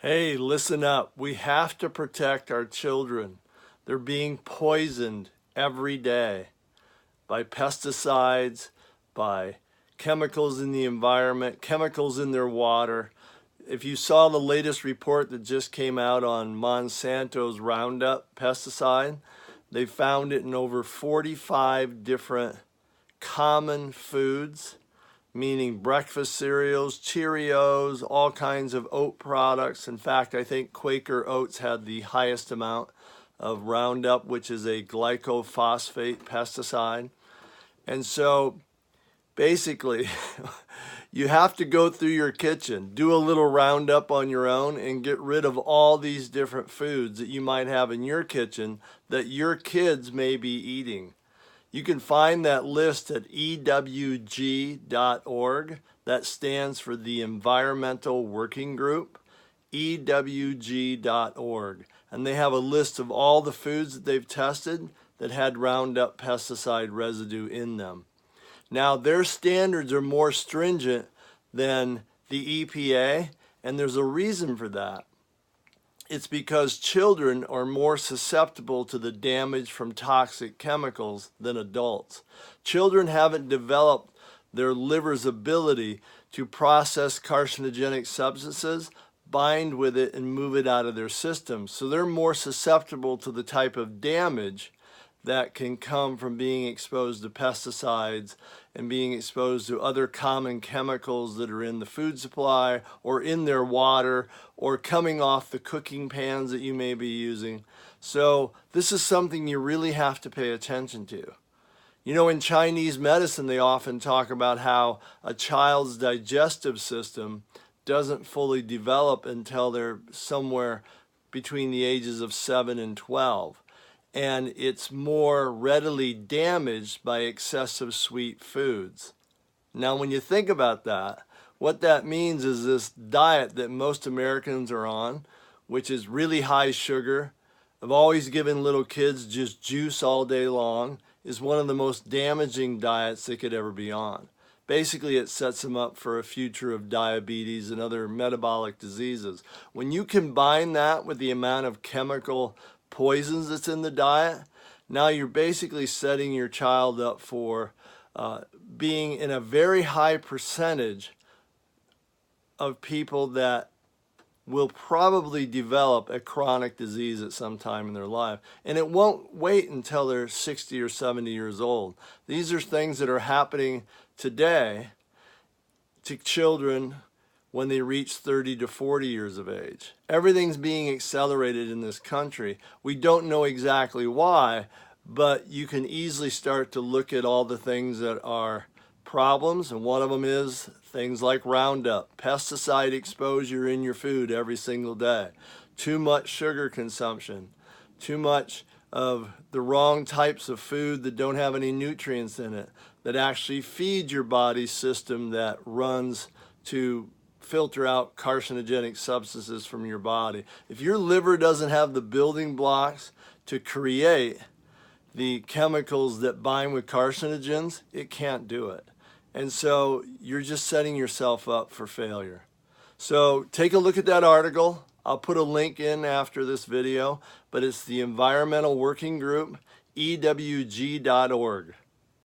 Hey, listen up. We have to protect our children. They're being poisoned every day by pesticides, by chemicals in the environment, chemicals in their water. If you saw the latest report that just came out on Monsanto's Roundup pesticide, they found it in over 45 different common foods, meaning breakfast cereals, Cheerios, all kinds of oat products. In fact, I think Quaker Oats had the highest amount of Roundup, which is a glycophosphate pesticide. And so basically, you have to go through your kitchen, do a little Roundup on your own, and get rid of all these different foods that you might have in your kitchen that your kids may be eating. You can find that list at ewg.org. That stands for the Environmental Working Group, ewg.org. And they have a list of all the foods that they've tested that had Roundup pesticide residue in them. Now, their standards are more stringent than the EPA, and there's a reason for that. It's because children are more susceptible to the damage from toxic chemicals than adults. Children haven't developed their liver's ability to process carcinogenic substances, bind with it, and move it out of their system. So they're more susceptible to the type of damage that can come from being exposed to pesticides and being exposed to other common chemicals that are in the food supply or in their water or coming off the cooking pans that you may be using. So this is something you really have to pay attention to. You know, in Chinese medicine, they often talk about how a child's digestive system doesn't fully develop until they're somewhere between the ages of 7 and 12. And it's more readily damaged by excessive sweet foods. Now, when you think about that, what that means is this diet that most Americans are on, which is really high sugar, I've always given little kids just juice all day long, is one of the most damaging diets they could ever be on. Basically, it sets them up for a future of diabetes and other metabolic diseases. When you combine that with the amount of chemical poisons that's in the diet, now you're basically setting your child up for being in a very high percentage of people that will probably develop a chronic disease at some time in their life. And it won't wait until they're 60 or 70 years old. These are things that are happening today to children when they reach 30 to 40 years of age. Everything's being accelerated in this country. We don't know exactly why, but you can easily start to look at all the things that are problems, and one of them is things like Roundup, pesticide exposure in your food every single day, too much sugar consumption, too much of the wrong types of food that don't have any nutrients in it, that actually feed your body's system that runs to filter out carcinogenic substances from your body. If your liver doesn't have the building blocks to create the chemicals that bind with carcinogens, it can't do it. And so you're just setting yourself up for failure. So take a look at that article. I'll put a link in after this video, but it's the Environmental Working Group, ewg.org.